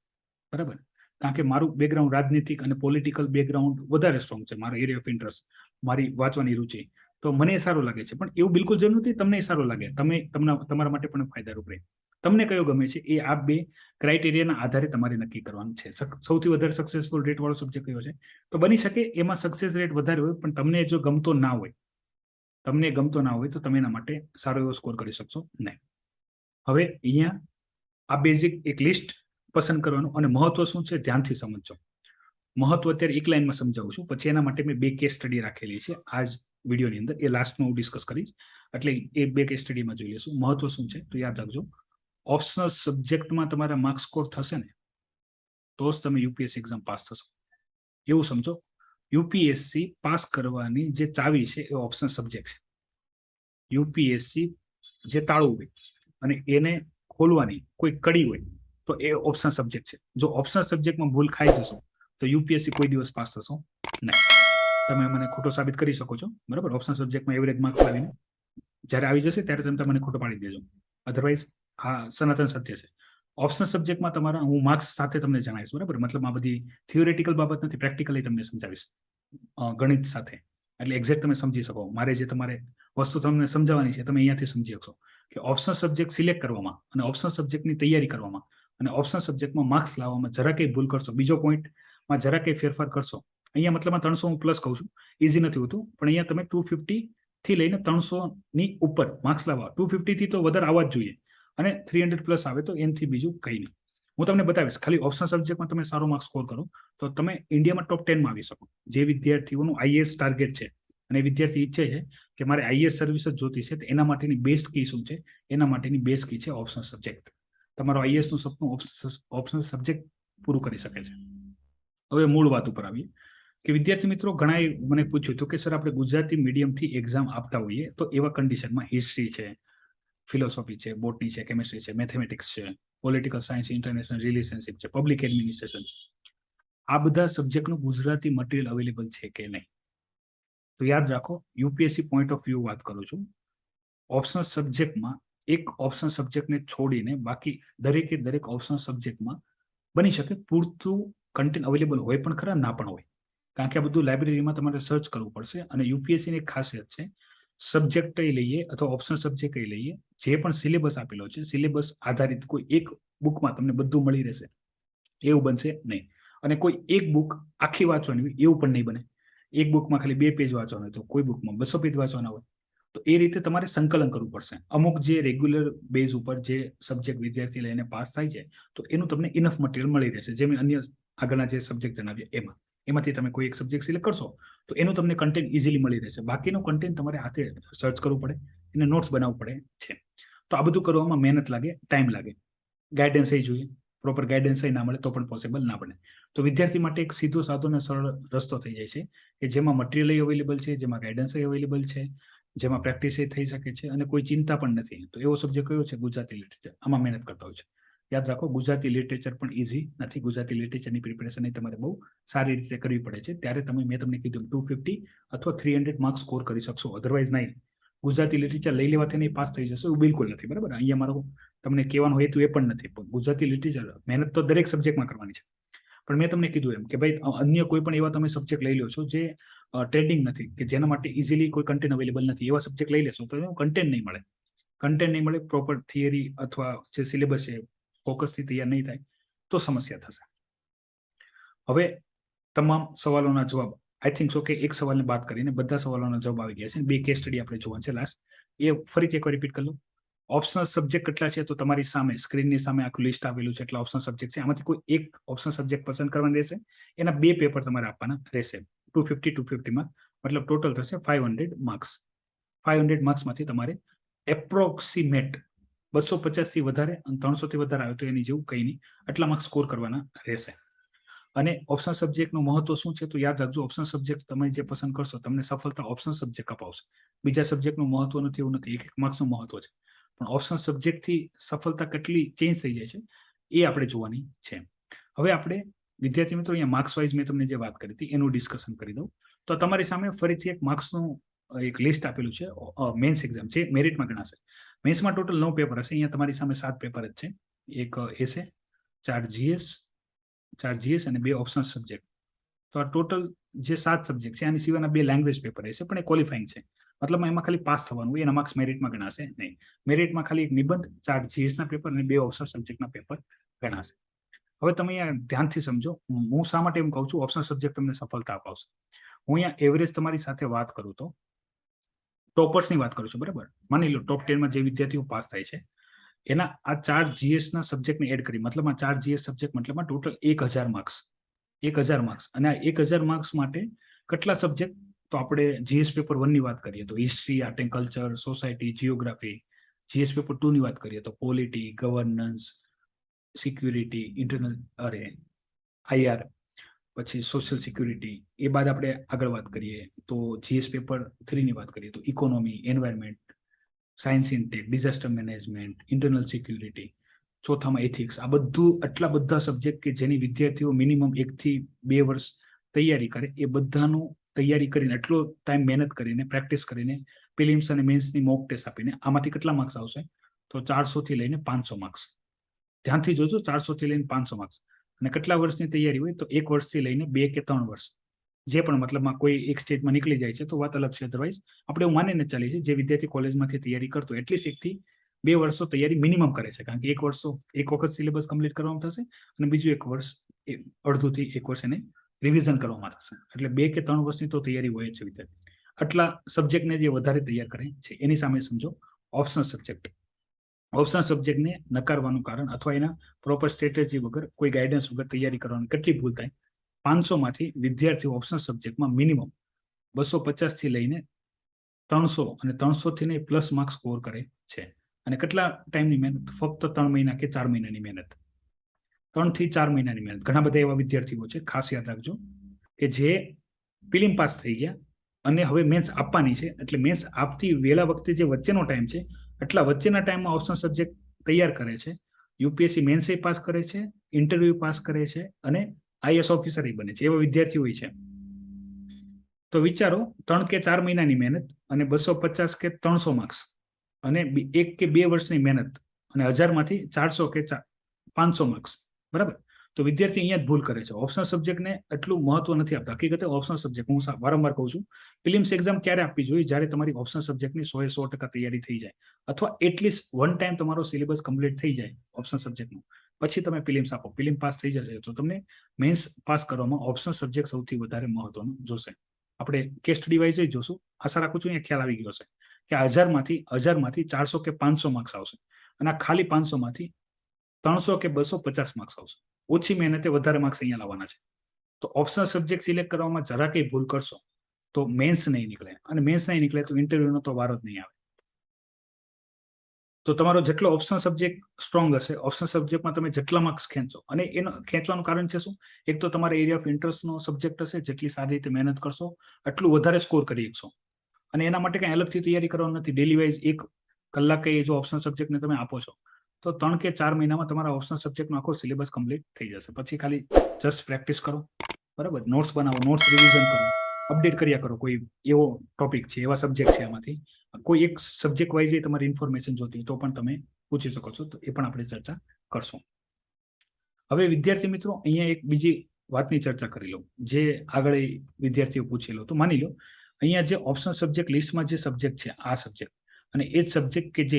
બરાબર? કારણ કે મારું બેકગ્રાઉન્ડ રાજનીતિક અને પોલિટિકલ બેકગ્રાઉન્ડ વધારે સ્ટ્રોંગ છે. મારો એરિયા ઓફ ઇન્ટરેસ્ટ, મારી વાંચવાની રુચિ, તો મને એ સારું લાગે છે. પણ એવું બિલકુલ જરૂર નથી તમને એ સારું લાગે. તમારા માટે પણ ફાયદારૂપ રહે. તમને કયો ગમે છે એ આ બે ક્રાઇટેરિયાના આધારે તમારે નક્કી કરવાનું છે. સૌથી વધારે સક્સેસફુલ રેટ વાળો સબ્જેક્ટ કયો છે? તો બની શકે એમાં સક્સેસ રેટ વધારે હોય, પણ તમને જો ગમતો ના હોય તો તમે એના માટે સારો એવો સ્કોર કરી શકશો નહીં. હવે અહીંયા આ બેઝિક એક લિસ્ટ પસંદ કરવાનું. અને મહત્વ શું છે ધ્યાનથી સમજજો. મહત્વ અત્યારે એક લાઈનમાં સમજાવું છું, પછી એના માટે મેં 2 કેસ સ્ટડી રાખેલી છે આ જ વિડીયોની અંદર. એ લાસ્ટમાં હું ડિસ્કસ કરીશ. એટલે એ 2 કેસ સ્ટડીમાં જોઈ લેશું. મહત્વ શું છે તો યાદ રાખજો. ઓપ્શનલ સબ્જેક્ટમાં તમારા માર્ક્સ સ્કોર થશે ને તો જ તમે યુપીએસસી એક્ઝામ પાસ થશો. એવું સમજો, યુપીએસસી પાસ કરવાની જે ચાવી છે એ ઓપ્શનલ સબ્જેક્ટ છે. યુપીએસસી જે તાળું હોય અને એને ખોલવાની કોઈ કડી હોય તો એ ઓપ્શનલ સબ્જેક્ટ છે. જો ઓપ્શનલ સબ્જેક્ટમાં ભૂલ ખાઈ જશો તો યુપીએસસી કોઈ દિવસ પાસ થશો નહીં. તમે મને ખોટો સાબિત કરી શકો છો, બરાબર? ઓપ્શનલ સબ્જેક્ટમાં એવરેજ માર્ક્સ લાવીને જ્યારે આવી જશે ત્યારે તમે મને ખોટો પાડી દેજો. અધરવાઇઝ હા સનાતન સત્ય છે. ઓપ્શનલ સબ્જેક્ટમાં તમારા હું માર્ક્સ સાથે તમને જણાવીશ, બરાબર? મતલબ આ બધી થિયોરેટિકલ બાબત નથી, પ્રેક્ટિકલી તમને સમજાવીશ ગણિત સાથે. એટલે એક્ઝેક્ટ તમે સમજી શકો. મારે જે તમારે વસ્તુ તમને સમજાવવાની છે તમે અહીંયાથી સમજી શકશો કે ઓપ્શનલ સબ્જેક્ટ સિલેક્ટ કરવામાં અને ઓપ્શનલ સબ્જેક્ટની તૈયારી કરવામાં અને ઓપ્શનલ સબ્જેક્ટમાં માર્ક્સ લાવવામાં જરા કંઈ ભૂલ કરશો, બીજો પોઈન્ટમાં જરા કંઈ ફેરફાર કરશો, અહીંયા મતલબમાં 300 હું પ્લસ કહું છું, ઇઝી નથી હોતું, પણ અહીંયા તમે 250 થી લઈને 300ની ઉપર માર્ક્સ લાવવા. 250 થી તો વધારે આવવા જ જોઈએ અને 300+ આવે તો એનાથી બીજું કંઈ નહીં. હું તમને બતાવીશ. ખાલી ઓપ્શનલ સબ્જેક્ટમાં તમે સારો માર્ક્સ સ્કોર કરો તો તમે ઇન્ડિયામાં ટોપ 10માં આવી શકો. જે વિદ્યાર્થીઓનું આઈએએસ ટાર્ગેટ છે અને વિદ્યાર્થી ઈચ્છે છે કે મારે આઈએએસ સર્વિસ જ જોતી છે, તો એના માટેની બેસ્ટ કી શું છે? એના માટેની બેસ્ટ કી છે ઓપ્શનલ સબ્જેક્ટ. તમારો આઈએએસનું સપનું ઓપ્શનલ સબ્જેક્ટ પૂરું કરી શકે છે. હવે મૂળ વાત ઉપર આવીએ કે વિદ્યાર્થી મિત્રો ઘણાએ મને પૂછ્યું હતું કે સર આપણે ગુજરાતી મીડિયમથી એક્ઝામ આપતા હોઈએ તો એવા કન્ડિશનમાં હિસ્ટ્રી છે, ફિલોસોફી છે, બોટની છે, કેમિસ્ટ્રી છે, મેથેમેટિક્સ છે, પોલિટિકલ સાયન્સ, ઇન્ટરનેશનલ રિલેશનશિપ છે, પબ્લિક એડમિનિસ્ટ્રેશન છે, આ બધા સબ્જેક્ટનું ગુજરાતી મટીરિયલ અવેલેબલ છે કે નહીં? તો યાદ રાખો, યુપીએસસી પોઈન્ટ ઓફ વ્યૂ વાત કરું છું. ઓપ્શનલ સબ્જેક્ટમાં એક ઓપ્શનલ સબ્જેક્ટને છોડીને બાકી દરેક ઓપ્શનલ સબ્જેક્ટમાં બની શકે પૂરતું કન્ટેન્ટ અવેલેબલ હોય પણ ખરા, ના પણ હોય. કારણ કે આ બધું લાઇબ્રેરીમાં તમારે સર્ચ કરવું પડશે. અને યુપીએસસીની એક ખાસિયત છે, સબ્જેક્ટ લઈએ અથવા ઓપ્શનલ સબ્જેક્ટ લઈએ, જે પણ સિલેબસ આપેલો છે સિલેબસ આધારિત કોઈ એક બુકમાં તમને બધું મળી રહેશે એવું બનશે નહીં. અને કોઈ એક બુક આખી વાંચવાની હોય એવું પણ નહીં બને. એક બુકમાં ખાલી 2 પેજ વાંચવાના હોય તો કોઈ બુકમાં 200 પેજ વાંચવાના હોય. તો એ રીતે તમારે સંકલન કરવું પડશે. અમુક જે રેગ્યુલર બેઝ ઉપર જે સબ્જેક્ટ વિદ્યાર્થી લઈને પાસ થાય છે તો એનું તમને ઇનફ મટીરિયલ મળી રહેશે, જેમ અન્ય આગળના જે સબ્જેક્ટ જણાવ્યા એમાં. એમાંથી તમે કોઈ એક સબ્જેક્ટ સિલેક્ટ કરશો તો એનું તમને કન્ટેન્ટ ઇઝીલી મળી રહેશે. બાકીનું કન્ટેન્ટ તમારે હાથે સર્ચ કરવું પડે, એને નોટ્સ બનાવવું પડે છે. તો આ બધું કરવામાં મહેનત લાગે, ટાઈમ લાગે, ગાઈડન્સ એ જોઈએ, પ્રોપર ગાઈડન્સ ના મળે તો પણ પોસિબલ ના બને. તો વિદ્યાર્થી માટે એક સીધો સાધો અને સરળ રસ્તો થઈ જાય છે કે જેમાં મટીરિયલ અવેલેબલ છે, જેમાં ગાઈડન્સ અવેલેબલ છે, જેમાં પ્રેક્ટિસ થઈ શકે છે અને કોઈ ચિંતા પણ નથી. તો એવો સબ્જેક્ટ કયો છે? ગુજરાતી લિટરેચર. આમાં મહેનત કરતા હોય છે. યાદ રાખો, ગુજરાતી લિટરેચર પણ ઇઝી નથી. ગુજરાતી લિટરેચરની પ્રિપેરેશન તમારે બહુ સારી રીતે કરવી પડે છે. ત્યારે મેં તમને કીધું 250 અથવા 300 માર્ક્સ સ્કોર કરી શકશો. અધરવાઇઝ નહીં. ગુજરાતી લિટરેચર લઈ લેવાથી નહીં પાસ થઈ જશો એવું બિલકુલ નથી. બરાબર, અહીંયા મારો તમને કહેવાનો હેતુ એ પણ નથી. ગુજરાતી લિટરેચર મહેનત તો દરેક સબ્જેક્ટમાં કરવાની છે. પણ મેં તમને કીધું એમ કે ભાઈ અન્ય કોઈ પણ એવા તમે સબ્જેક્ટ લઈ લો છો જે ટ્રેન્ડિંગ નથી, કે જેના માટે ઇઝીલી કોઈ કન્ટેન્ટ અવેલેબલ નથી, એવા સબ્જેક્ટ લઈ લેશો તો એનું કન્ટેન્ટ નહીં મળે. કન્ટેન્ટ નહીં મળે, પ્રોપર થિયરી અથવા જે સિલેબસ છે ફોકસથી તૈયાર નહીં થાય તો સમસ્યા થશે. હવે તમામ સવાલોના જવાબ આઈ થિંક સો કે એક સવાલને બાદ કરીને બધા સવાલોના જવાબ આવી ગયા છે. 2 કેસ સ્ટડી આપણે જોવાનું છે લાસ્ટ. એ ફરીથી એકવાર રિપીટ કરી લો. ઓપ્શનલ સબ્જેક્ટ કેટલા છે? તો તમારી સામે સ્ક્રીનની સામે આખું લિસ્ટ આવેલું છે. એટલા ઓપ્શનલ સબ્જેક્ટ છે. આમાંથી કોઈ એક ઓપ્શનલ સબ્જેક્ટ પસંદ કરવાનો રહેશે. એના 2 પેપર તમારે આપવાના રહેશે. 250 માં મતલબ ટોટલ થશે 500 માર્ક્સ. 500 માર્ક્સમાંથી તમારે એપ્રોક્સિમેટ 250 થી વધારે અને 300 થી વધારે આવે તો એની જેવું કંઈ નહીં, આટલા માર્ક્સ સ્કોર કરવાના રહેશે. અને ઓપ્શનલ સબ્જેક્ટનું મહત્વ શું છે? તો યાદ રાખજો, ઓપ્શનલ સબ્જેક્ટ તમે જે પસંદ કરશો તમને સફળતા ઓપ્શનલ સબ્જેક્ટ અપાવશે. બીજા સબ્જેક્ટનું મહત્વ નથી એવું નથી. 1 માર્ક્સનું મહત્વ છે. પણ ઓપ્શનલ સબ્જેક્ટથી સફળતા કેટલી ચેન્જ થઈ જાય છે એ આપણે જોવાની છે. હવે આપણે વિદ્યાર્થી મિત્રો અહીંયા માર્ક્સ વાઇઝ મેં તમને જે વાત કરી હતી એનું ડિસ્કશન કરી દઉં. તો તમારી સામે ફરીથી એક માર્ક્સનું એક લિસ્ટ આપેલું છે. મેન્સ એક્ઝામ છે, મેરિટમાં ગણાશે. મેન્સમાં ટોટલ 9 પેપર હશે. અહીંયા તમારી સામે 7 પેપર જ છે. એક એસે, 4 જીએસ અને 2 ઓપ્શનલ સબ્જેક્ટ. તો આ ટોટલ જે 7 સબ્જેક્ટ છે આની સિવાયના 2 લેંગ્વેજ પેપર રહેશે, પણ એ ક્વોલિફાઈંગ છે. મતલબ એમાં ખાલી પાસ થવાનું હોય, એના માર્ક્સ મેરિટમાં ગણાશે નહીં. મેરિટમાં ખાલી એક નિબંધ, 4 જીએસના પેપર અને 2 ઓપ્શનલ સબ્જેક્ટના પેપર ગણાશે. હવે તમે અહીંયા ધ્યાનથી સમજો, હું શા માટે એમ કહું છું ઓપ્શનલ સબ્જેક્ટ તમને સફળતા અપાવશે. હું અહીંયા એવરેજ તમારી સાથે વાત કરું તો ટોપર્સની વાત કરું છું. બરાબર, માની લો ટોપ 10 માં જે વિદ્યાર્થીઓ પાસ થાય છે એના આ 4 જીએસના સબ્જેક્ટને એડ કરી, મતલબ આ 4 જીએસ સબ્જેક્ટ મતલબમાં ટોટલ 1000 માર્ક્સ. 1000 માર્ક્સ. અને આ 1000 માર્ક્સ માટે કેટલા સબ્જેક્ટ? તો આપણે જીએસ પેપર 1 ની વાત કરીએ તો history, art and culture, society, geography. GS paper 2 ની વાત કરીએ તો polity, governance, security, internal IR, પછી સોશિયલ સિક્યુરિટી. એ બાદ આપણે આગળ વાત કરીએ તો જીએસ પેપર 3 ની વાત કરીએ તો economy, environment, science and tech, disaster management, internal security. ચોથામાં એથિક્સ. આ બધું આટલા બધા સબ્જેક્ટ કે જેની વિદ્યાર્થીઓ મિનિમમ 1 થી 2 વર્ષ તૈયારી કરે, એ બધાનું તૈયારી કરીને એટલો ટાઈમ મહેનત કરીને પ્રેક્ટિસ કરીને પ્રિલિમ્સ અને મેન્સની મોક ટેસ્ટ આપીને આમાંથી કેટલા માર્ક્સ આવશે? તો 400 થી લઈને 500 માર્ક્સ. ધ્યાનથી જોજો, 400 થી લઈને 500 માર્ક્સ. અને કેટલા વર્ષની તૈયારી હોય? તો 1 વર્ષથી લઈને 2 કે 3 વર્ષ. જે પણ મતલબમાં કોઈ એક સ્ટેજમાં નીકળી જાય છે તો વાત અલગ છે. અધરવાઇઝ આપણે એવું માનીને ચાલીએ છીએ જે વિદ્યાર્થી કોલેજમાંથી તૈયારી કરતો એટલીસ્ટ 1 થી 2 વર્ષો તૈયારી મિનિમમ કરે છે. કારણ કે 1 વખત સિલેબસ કમ્પ્લીટ કરવામાં થશે અને બીજું 1 વર્ષ, અડધુંથી 1 વર્ષ એને રિવિઝન કરવામાં થશે. એટલે 2 કે 3 વર્ષની તો તૈયારી હોય જ છે વિદ્યાર્થી. આટલા સબ્જેક્ટને જે વધારે તૈયાર કરે છે એની સામે સમજો ઓપ્શનલ સબ્જેક્ટ. ઓપ્શનલ સબ્જેક્ટને નકારવાનું કારણ અથવા એના પ્રોપર સ્ટ્રેટેજી વગર, કોઈ ગાઈડન્સ વગર તૈયારી કરવાની કેટલી ભૂલ થાય? 500 માંથી વિદ્યાર્થીઓ ઓપ્શનલ સબ્જેક્ટમાં મિનિમમ 250 થી લઈને 300 અને 300 થી નહીં પ્લસ માર્ક્સ સ્કોર કરે છે. અને કેટલા ટાઈમની મહેનત? ફક્ત 3 મહિના કે 4 મહિનાની મહેનત. 3 થી 4 મહિનાની મહેનત. ઘણા બધા એવા વિદ્યાર્થીઓ છે, ખાસ યાદ રાખજો, કે જે પ્રિલિમ પાસ થઈ ગયા અને હવે મેન્સ આપવાની છે. એટલે મેન્સ આપતી વહેલા વખતે જે વચ્ચેનો ટાઈમ છે, એટલા વચ્ચેના ટાઈમમાં ઓપ્શનલ સબ્જેક્ટ તૈયાર કરે છે. યુપીએસસી મેન્સે પાસ કરે છે, ઇન્ટરવ્યુ પાસ કરે છે અને આઈએસ ઓફિસર બને છે. એવા વિદ્યાર્થીઓ હોય છે. તો વિચારો, 3 કે 4 મહિનાની મહેનત અને 250 કે 300 માર્ક્સ અને 1 કે 2 વર્ષની મહેનત અને 1000 માંથી 400 કે 500 માર્ક્સ. બરાબર, તો વિદ્યાર્થી અહીંયા જ ભૂલ કરે છે. ઓપ્શનલ સબ્જેક્ટને એટલું મહત્વ નથી આપતા. હકીકતે ઓપ્શનલ સબ્જેક્ટ, હું વારંવાર કહું છું, પ્રિલિમ્સ એક્ઝામ ક્યારે આપવી જોઈએ? જ્યારે તમારી ઓપ્શનલ સબ્જેક્ટની 100% તૈયારી થઈ જાય, અથવા એટલીસ્ટ 1 ટાઈમ તમારો સિલેબસ કમ્પ્લીટ થઈ જાય ઓપ્શનલ સબ્જેક્ટનું, પછી તમે પ્રિલિમ્સ આપો. પ્રિલિમ પાસ થઈ જશે તો તમને મેન્સ પાસ કરવામાં ઓપ્શનલ સબ્જેક્ટ સૌથી વધારે મહત્વનું જોશે. આપણે કેસ સ્ટડી વાઇઝ જ જોશું. આશા રાખું છું અહીંયા ખ્યાલ આવી ગયો હશે કે 1000 માંથી 400 કે 500 માર્ક્સ આવશે અને આ ખાલી 500 માંથી 300 કે 250 માર્ક્સ આવશે. ઓછી મહેનતે વધારે માર્ક્સ અહીંયા લાવવાના છે. તો ઓપ્શનલ સબ્જેક્ટ સિલેક્ટ કરવામાં જરા કંઈ ભૂલ કરશો તો મેન્સ નહીં નીકળે, અને મેન્સ નહીં નીકળે તો ઇન્ટરવ્યુનો તો વારો જ નહીં આવે. તો તમારો જેટલો ઓપ્શનલ સબ્જેક્ટ સ્ટ્રોંગ હશે, ઓપ્શનલ સબ્જેક્ટમાં તમે જેટલા માર્ક્સ ખેંચો, અને એનો ખેંચવાનું કારણ છે શું? એક તો તમારા એરિયા ઓફ ઇન્ટરેસ્ટનો સબ્જેક્ટ હશે, જેટલી સારી રીતે મહેનત કરશો એટલું વધારે સ્કોર કરી શકશો. અને એના માટે કંઈ અલગથી તૈયારી કરવાની નથી. ડેલી વાઇઝ 1 કલાકે જો ઓપ્શનલ સબ્જેક્ટને તમે આપો છો તો 3 કે 4 મહિનામાં તમારા ઓપ્શનલ સબ્જેક્ટનો આખો સિલેબસ કમ્પ્લીટ થઈ જશે. પછી ખાલી જસ્ટ પ્રેક્ટિસ કરો, બરાબર, નોટ્સ બનાવો, નોટ્સ રિવિઝન કરો, અપડેટ કર્યા કરો. કોઈ એવો ટોપિક છે, એવા સબ્જેક્ટ છે, એમાંથી કોઈ એક સબ્જેક્ટ વાઇઝ તમારી ઇન્ફોર્મેશન જોતી હોય તો પણ તમે પૂછી શકો છો. તો એ પણ આપણે ચર્ચા કરશું. હવે વિદ્યાર્થી મિત્રો, અહીંયા એક બીજી વાતની ચર્ચા કરી લો, જે આગળ વિદ્યાર્થીઓ પૂછેલો. તો માની લો અહીંયા જે ઓપ્શનલ સબ્જેક્ટ લિસ્ટમાં જે સબ્જેક્ટ છે, આ સબ્જેક્ટ, અને એ જ સબ્જેક્ટ કે જે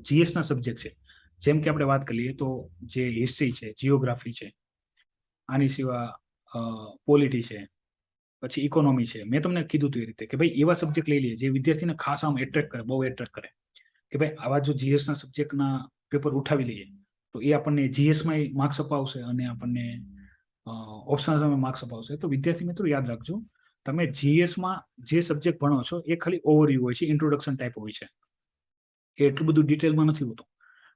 જીએસના સબ્જેક્ટ છે, જેમ કે આપણે વાત કરીએ તો જે હિસ્ટ્રી છે, જીઓગ્રાફી છે, આની સિવાય પોલિટી છે, પછી ઇકોનોમી છે. મેં તમને કીધું હતું એ રીતે કે ભાઈ એવા સબ્જેક્ટ લઈ લઈએ જે વિદ્યાર્થીને ખાસ આમ એટ્રેક્ટ કરે, બહુ એટ્રેક્ટ કરે, કે ભાઈ આવા જો જીએસના સબ્જેક્ટના પેપર ઉઠાવી લઈએ તો એ આપણને જીએસમાં માર્ક્સ અપાવશે અને આપણને ઓપ્શનલ માર્ક્સ અપાવશે. તો વિદ્યાર્થી મિત્રો યાદ રાખજો, તમે જીએસમાં જે સબ્જેક્ટ ભણો છો એ ખાલી ઓવરવ્યુ હોય છે, ઇન્ટ્રોડક્શન ટાઈપ હોય છે, એ એટલું બધું ડિટેલમાં નથી હોતું.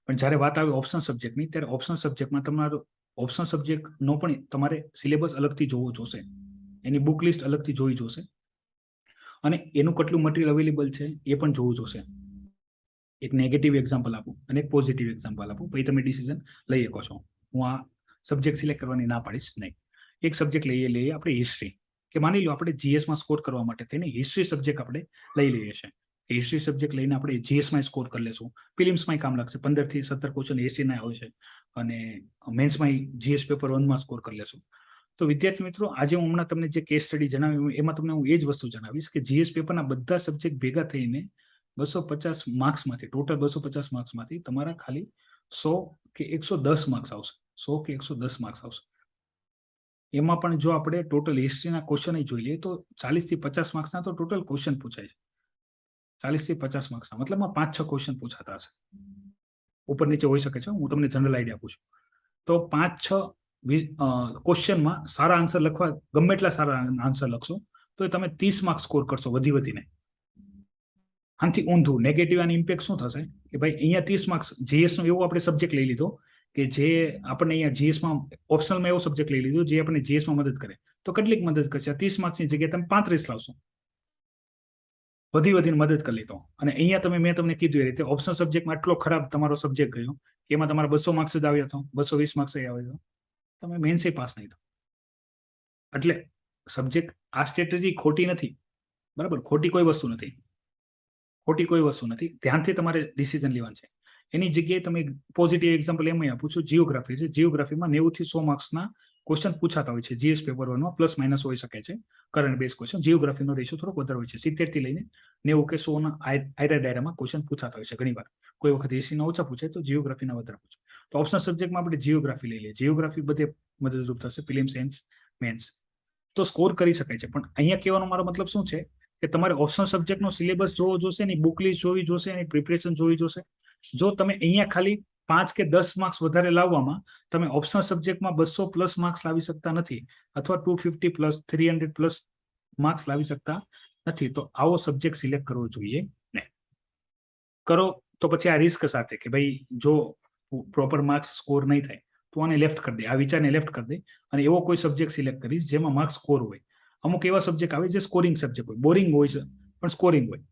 પણ જ્યારે વાત આવે ઓપ્શનલ સબ્જેક્ટની, ત્યારે ઓપ્શનલ સબ્જેક્ટમાં તમારો ઓપ્શનલ સબ્જેક્ટનો પણ તમારે સિલેબસ અલગથી જોવો જોશે, એની બુક લિસ્ટ અલગથી જોવી જોશે, અને એનું કેટલું મટીરિયલ અવેલેબલ છે એ પણ જોવું જોશે. એક નેગેટિવ એક્ઝામ્પલ આપું અને એક પોઝિટિવ એક્ઝામ્પલ આપું, પછી તમે ડિસિઝન લઈ શકો છો. હું આ સબ્જેક્ટ સિલેક્ટ કરવાની ના પાડીશ નહીં. એક સબ્જેક્ટ લઈએ આપણે હિસ્ટ્રી, કે માની લો આપણે જીએસમાં સ્કોર કરવા માટે થઈને હિસ્ટ્રી સબ્જેક્ટ આપણે લઈ લઈએ છીએ. હિસ્ટ્રી સબ્જેક્ટ લઈને આપણે જીએસમાં સ્કોર કરી લેશું, ફિલિમ્સમાં કામ લાગશે. 15 થી 17 ક્વેશ્ચન હિસ્ટ્રીના હોય છે, અને મેન્સમાં જીએસ પેપર 1માં સ્કોર કરી લેશું. તો વિદ્યાર્થી મિત્રો, આજે હું હમણાં તમને જે કેસ સ્ટડી જણાવ્યું એમાં તમને હું એ જ વસ્તુ જણાવીશ કે જીએસ પેપરના બધા સબ્જેક્ટ ભેગા થઈને 250 માર્ક્સમાંથી, ટોટલ 250 માર્ક્સમાંથી તમારા ખાલી 100 કે 110 માર્ક્સ આવશે. 100 કે 110 માર્ક્સ આવશે. એમાં પણ જો આપણે ટોટલ હિસ્ટ્રીના ક્વેશ્ચન જોઈ લઈએ તો 40 થી 50 માર્ક્સના તો ટોટલ ક્વેશ્ચન પૂછાય છે. 40 થી 50 માર્ક્સના મતલબમાં 5-6 ક્વેશ્ચન પૂછાતા હશે, ઉપર નીચે હોઈ શકે છે. હું તમને જનરલ આઈડિયા આપું છું. તો 5-6 ક્વેશ્ચનમાં સારા આન્સર લખવા, ગમે એટલા સારા આન્સર લખશો તો તમે 30 માર્ક્સ સ્કોર કરશો વધીને. આનાથી ઊંધું નેગેટિવ આની ઇમ્પેક્ટ શું થશે કે ભાઈ અહીંયા 30 માર્ક્સ જીએસનો એવો આપણે સબ્જેક્ટ લઈ લીધો કે જે આપણને અહીંયા જીએસમાં ઓપ્શનલમાં એવો સબ્જેક્ટ લઈ લીધો જે આપણને જીએસમાં મદદ કરે. તો કેટલીક મદદ કરશે? 30 માર્ક્સની જગ્યાએ તમે 35 લાવશો, વધીને મદદ કરી લીધો. અને અહીંયા મેં તમને કીધું એ રીતે ઓપ્શનલ સબ્જેક્ટમાં એટલો ખરાબ તમારો સબ્જેક્ટ ગયો કે એમાં તમારા 200 માર્ક્સ જ આવ્યા હતો, 220 માર્ક્સ આવ્યા, તમે મેન્સે પાસ નહીં થો. એટલે સબ્જેક્ટ, આ સ્ટ્રેટેજી ખોટી નથી, બરાબર, ખોટી કોઈ વસ્તુ નથી, ધ્યાનથી તમારે ડિસિઝન લેવાનું છે. એની જગ્યાએ તમે પોઝિટિવ એક્ઝામ્પલ એમ આપું છું, જીઓગ્રાફી છે. જીઓગ્રાફીમાં 90 થી 100 માર્ક્સના ક્વેશ્ચન પૂછાતા હોય છે. જીએસ પેપર 1માં પ્લસ માઇનસ હોઈ શકે છે. કરંટ બેઝ ક્વેશ્ચન જીઓગ્રાફીનો રેશિયો થોડોક વધારે હોય છે. 70 થી લઈને 90 કે 100 આયરા ડાયરામાં ક્વેશ્ચન પૂછાતા હોય છે. ઘણી વાર કોઈ વખત 80 ઓછા પૂછાય તો જીઓગ્રાફીના વધારે પૂછાય. તો ઓપ્શનલ સબ્જેક્ટમાં આપણે જીઓગ્રાફી લઈ લઈએ. જીઓગ્રાફી બધે મદદરૂપ થશે, ફિલિમ સાયન્સ, મેન્સ, તો સ્કોર કરી શકાય છે. પણ અહીંયા કહેવાનો મારો મતલબ શું છે કે તમારે ઓપ્શનલ સબ્જેક્ટનો સિલેબસ જોવો જોશે, એની બુક લિસ્ટ જોવી જોશે, એની પ્રિપરેશન જોવી જોશે. જો તમે અહીંયા ખાલી 5 કે 10 માર્ક્સ વધારે લાવવામાં તમે ઓપ્શનલ સબ્જેક્ટમાં 200 પ્લસ માર્ક્સ લાવી શકતા નથી, અથવા 250 પ્લસ 300 પ્લસ માર્ક્સ લાવી શકતા નથી, તો આવો સબ્જેક્ટ સિલેક્ટ કરવો જોઈએ નહીં. કરો તો પછી આ રિસ્ક સાથે કે ભાઈ જો પ્રોપર માર્ક્સ સ્કોર નહીં થાય તો આને લેફ્ટ કરી દે, આ વિચારને લેફ્ટ કરી દે, અને એવો કોઈ સબ્જેક્ટ સિલેક્ટ કરીશ જેમાં માર્ક્સ સ્કોર હોય. અમુક એવા સબ્જેક્ટ આવે જે સ્કોરિંગ સબ્જેક્ટ હોય, બોરિંગ હોય છે પણ સ્કોરિંગ હોય.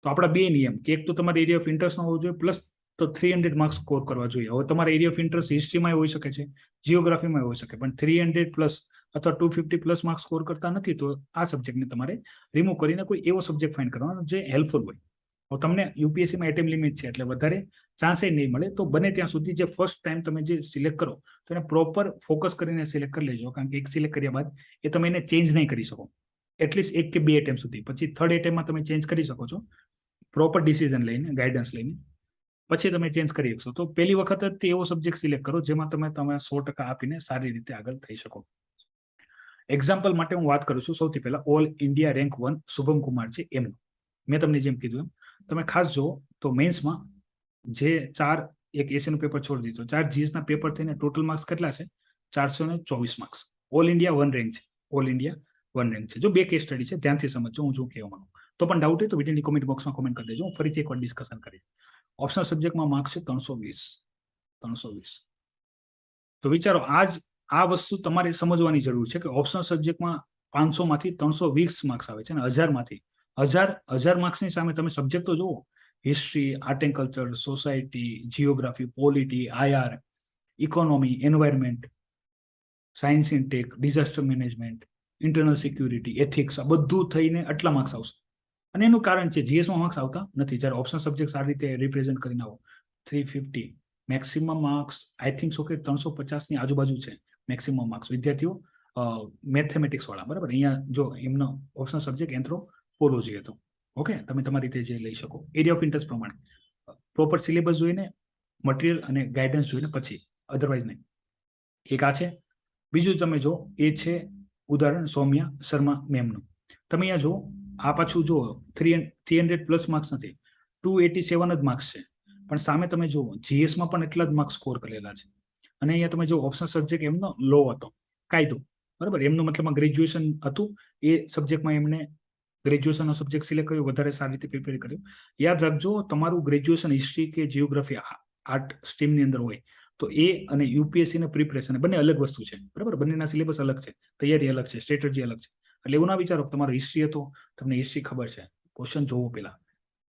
તો આપણા બે નિયમ કે એક તો તમારે એરિયા ઓફ ઇન્ટરેસ્ટ હોવો જોઈએ, પ્લસ તો 300 માર્ક્સ સ્કોર કરવા જોઈએ. હવે તમારા એરિયા ઓફ ઇન્ટરેસ્ટ હિસ્ટ્રીમાં હોઈ શકે છે, જીઓગ્રાફીમાં હોઈ શકે, પણ 300 પ્લસ અથવા 250 પ્લસ માર્ક્સ સ્કોર કરતા નથી, તો આ સબ્જેક્ટને તમારે રિમૂવ કરીને કોઈ એવો સબ્જેક્ટ ફાઇન્ડ કરવાનો જે હેલ્પફુલ હોય. હવે તમને યુપીએસસીમાં એટેમ્પ લિમિટ છે એટલે વધારે ચાન્સે નહીં મળે. તો બને ત્યાં સુધી જે ફર્સ્ટ ટાઈમ તમે જે સિલેક્ટ કરો તો એને પ્રોપર ફોકસ કરીને સિલેક્ટ કરી લેજો, કારણ કે એક સિલેક્ટ કર્યા બાદ એ તમે એને ચેન્જ નહીં કરી શકો, એટલીસ્ટ 1 કે 2 એટેમ્પ સુધી. પછી થર્ડ એટેમ્પમાં તમે ચેન્જ કરી શકો છો, પ્રોપર ડિસિઝન લઈને, ગાઈડન્સ લઈને પછી તમે ચેન્જ કરી શકશો. તો પહેલી વખત જ એવો સબ્જેક્ટ સિલેક્ટ કરો જેમાં તમે 100% આપીને સારી રીતે આગળ થઈ શકો. એક્ઝામ્પલ માટે હું વાત કરું છું. સૌથી પહેલા all India rank 1 Shubham Kumar છે એમનું. મેં તમને જેમ કીધું એમ તમે ખાસ જુઓ તો મેન્સમાં જે 4, એક એશિયન પેપર છોડી દીધો, 4 જીએસના પેપર થઈને ટોટલ માર્ક્સ કેટલા છે? 424 માર્ક્સ. ઓલ ઇન્ડિયા 1 રેન્ક છે. ઓલ ઇન્ડિયા 1 રેન્ક છે. જો 2 કેસ સ્ટડી છે, ધ્યાનથી સમજો હું શું કહેવા માંગુ. તો પણ ડાઉટ હોય તો વિડીયોની કોમેન્ટ બોક્સમાં કોમેન્ટ કરી દેજો. હું ફરીથી એકવાર ડિસ્કશન કરીશ. ઓપ્શનલ સબ્જેક્ટમાં માર્ક્સ છે 320. તો વિચારો આ વસ્તુ તમારે સમજવાની જરૂર છે કે ઓપ્શનલ સબ્જેક્ટમાં 500 માંથી 320 માર્ક્સ આવે છે અને 1000 માંથી 1000 માર્ક્સની સામે તમે સબ્જેક્ટ તો જુઓ. History, art and culture, society, geography, polity, IR, economy, environment, science in tech, disaster management, internal security, ethics, આ બધું થઈને આટલા માર્ક્સ આવશે. અને એનું કારણ છે જીએસમાં માર્ક્સ આવતા નથી. જ્યારે ઓપ્શનલ સબ્જેક્ટ આ રીતે રિપ્રેઝન્ટ કરીને આવો 350 maximum marks I think so કે 350 ની આજુબાજુ છે મેક્સિમમ માર્ક્સ વિદ્યાર્થીઓ મેથેમેટિક્સ વાળા. બરાબર, અહીંયા જો એમનો ઓપ્શનલ સબ્જેક્ટ એન્થ્રોપોલોજી હતો. ઓકે, તમે તમારી રીતે જે લઈ શકો. એરિયા ઓફ ઇન્ટરેસ્ટ પ્રમાણે પ્રોપર સિલેબસ જોઈને, મટીરિયલ અને ગાઈડન્સ જોઈને પછી, અધરવાઇઝ નહીં. એક આ છે. બીજું તમે જો એ છે ઉદાહરણ સૌમ્યા શર્મા મેમનું. તમે અહીંયા જો આ પાછું જો 300 પ્લસ માર્ક્સ નથી, 287 જ માર્ક્સ છે. પણ સામે તમે જુઓ જીએસમાં પણ એટલા જ માર્ક્સ સ્કોર કરેલા છે. અને અહીંયા તમે જો ઓપ્શનલ સબ્જેક્ટ એમનો લો હતો, કાયદો. બરાબર, એમનું મતલબ ગ્રેજ્યુએશન હતું. એ સબ્જેક્ટમાં એમને ગ્રેજ્યુએશનનો સબ્જેક્ટ સિલેક્ટ કર્યો, વધારે સારી રીતે પ્રિપેર કર્યો. યાદ રાખજો, તમારું ગ્રેજ્યુએશન હિસ્ટ્રી કે જીઓગ્રાફી આર્ટ સ્ટ્રીમની અંદર હોય તો એ અને યુપીએસસી ના પ્રિપરેશન બંને અલગ વસ્તુ છે. બરાબર, બંનેના સિલેબસ અલગ છે, તૈયારી અલગ છે, સ્ટ્રેટેજી અલગ છે. એટલે એવું ના વિચારો તમારો હિસ્ટ્રી હતો, તમને હિસ્ટ્રી ખબર છે. ક્વેશ્ચન જોવો, પેલા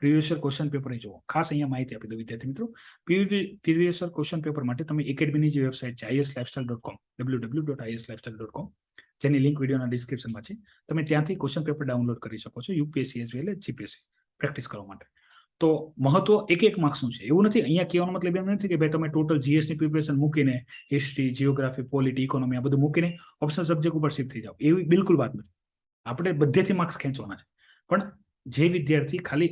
પ્રીવિયસ યર ક્વેશ્ચન પેપર જોવો. ખાસ અહીંયા માહિતી આપી દો વિદ્યાર્થી મિત્રો. પ્રીવિયસ યર ક્વેશ્ચન પેપર માટે તમે એકેડમીની જે વેબસાઇટ છે islifestyle.com, www.islifestyle.com, જેની લિંક વિડીયોના ડિસ્ક્રિપ્શનમાં છે. તમે ત્યાંથી ક્વેશ્ચન પેપર ડાઉનલોડ કરી શકો છો UPSC as well as GPSC practice કરવા માટે. તો મહત્વ એક માર્ક્સનું છે. એવું નથી, અહીંયા કહેવાનો મતલબ એમ નથી કે ભાઈ તમે ટોટલ જીએસની પ્રિપરેશન મૂકીને હિસ્ટ્રી, જીઓગ્રાફી, પોલિટી, ઇકોનોમી આ બધું મૂકીને ઓપ્શનલ સબ્જેક્ટ ઉપર શિફ્ટ થઈ જાઓ. એવી બિલકુલ વાત નથી. આપણે બધેથી માર્ક્સ ખેંચવાના છે. પણ જે વિદ્યાર્થી ખાલી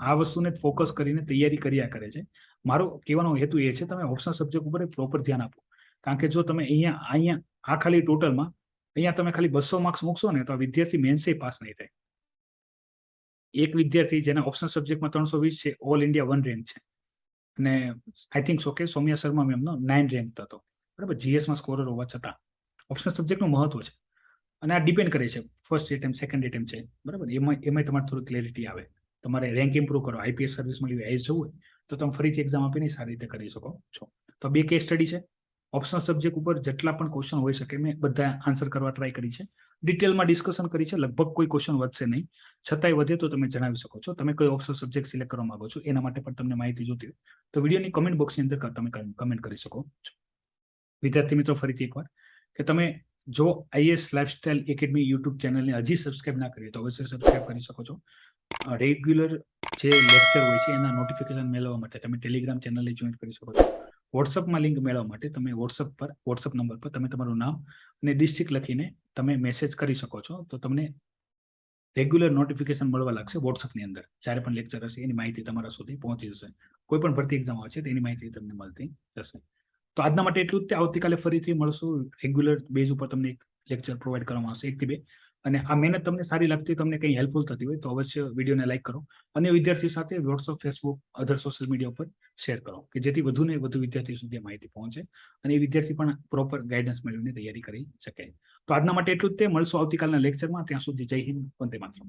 આ વસ્તુને ફોકસ કરીને તૈયારી કર્યા કરે છે, મારો કહેવાનો હેતુ એ છે તમે ઓપ્શનલ સબ્જેક્ટ ઉપર પ્રોપર ધ્યાન આપો. કારણ કે જો તમે અહીંયા આ ખાલી ટોટલમાં અહીંયા તમે ખાલી 200 માર્ક્સ મૂકશો ને તો આ વિદ્યાર્થી મેન્સે પાસ નહીં થાય. એક વિદ્યાર્થી જેના ઓપ્શનલ સબ્જેક્ટમાં 320 છે, ઓલ ઇન્ડિયા 1 રેન્ક છે. અને આઈ થિંક સો કે સૌમ્યા શર્મા મેમનો 9 રેન્ક હતો. બરાબર, જીએસમાં સ્કોરર હોવા છતાં ઓપ્શનલ સબ્જેક્ટનું મહત્વ છે. અને આ ડિપેન્ડ કરે છે ફર્સ્ટ એટેમ્પ, સેકન્ડ એટેમ્પ છે. બરાબર, એમાં તમારે થોડું ક્લેરિટી આવે. તમારે રેન્ક ઇમ્પ્રૂવ કરો, આઈપીએસ સર્વિસ મળી આઈએસ જવું હોય તો તમે ફરીથી એક્ઝામ આપીને સારી રીતે કરી શકો છો. તો 2 કેસ સ્ટડી છે. ઓપ્શનલ સબ્જેક્ટ ઉપર જેટલા પણ ક્વેશ્ચન હોઈ શકે મેં બધા આન્સર કરવા ટ્રાય કરી છે. ડિટેલમાં ડિસ્કશન કરી છે. લગભગ કોઈ ક્વેશ્ચન વધશે નહીં. છતાંય વધે તો તમે જણાવી શકો છો. તમે કોઈ ઓપ્શનલ સબ્જેક્ટ સિલેક્ટ કરવા માંગો છો એના માટે પણ તમને માહિતી જોતી હોય તો વિડીયોની કમેન્ટ બોક્સની અંદર તમે કમેન્ટ કરી શકો છો. વિદ્યાર્થી મિત્રો, ફરીથી એકવાર કે તમે જો આઈએસ લાઇફસ્ટાઇલ એકેડમી યુટ્યુબ ચેનલને હજી સબસ્ક્રાઇબ ના કરી તો અવશ્ય સબસ્ક્રાઇબ કરી શકો છો. રેગ્યુલર જે લેક્ચર હોય છે એના નોટિફિકેશન મેળવવા માટે તમે ટેલિગ્રામ ચેનલને જોઈન કરી શકો છો. વોટ્સઅપમાં લિંક મેળવવા માટે તમે વોટ્સઅપ નંબર પર તમે તમારું નામ અને ડિસ્ટ્રિક્ટ લખીને તમે મેસેજ કરી શકો છો. તો તમને રેગ્યુલર નોટિફિકેશન મળવા લાગશે વોટ્સઅપની અંદર. જ્યારે પણ લેક્ચર હશે એની માહિતી તમારા સુધી પહોંચી જશે. કોઈ પણ ભરતી એક્ઝામ આવશે તેની માહિતી તમને મળતી જશે. તો આજના માટે એટલું જ. આવતીકાલે ફરીથી મળશું. રેગ્યુલર બેઝ ઉપર તમને એક લેક્ચર પ્રોવાઈડ કરવામાં આવશે 1 થી 2. અને આ મહેનત તમને સારી લાગતી, તમને કંઈ હેલ્પફુલ થતી હોય તો અવશ્ય વિડીયોને લાઈક કરો અને વિદ્યાર્થી સાથે વોટ્સઅપ, ફેસબુક, અધર સોશિયલ મીડિયા ઉપર શેર કરો કે જેથી વધુને વધુ વિદ્યાર્થી સુધી માહિતી પહોંચે અને એ વિદ્યાર્થી પણ પ્રોપર ગાઈડન્સ મેળવીને તૈયારી કરી શકે. તો આજના માટે એટલું જ. મળશું આવતીકાલના લેક્ચરમાં. ત્યાં સુધી જય હિન્દ, વંદે માતરમ.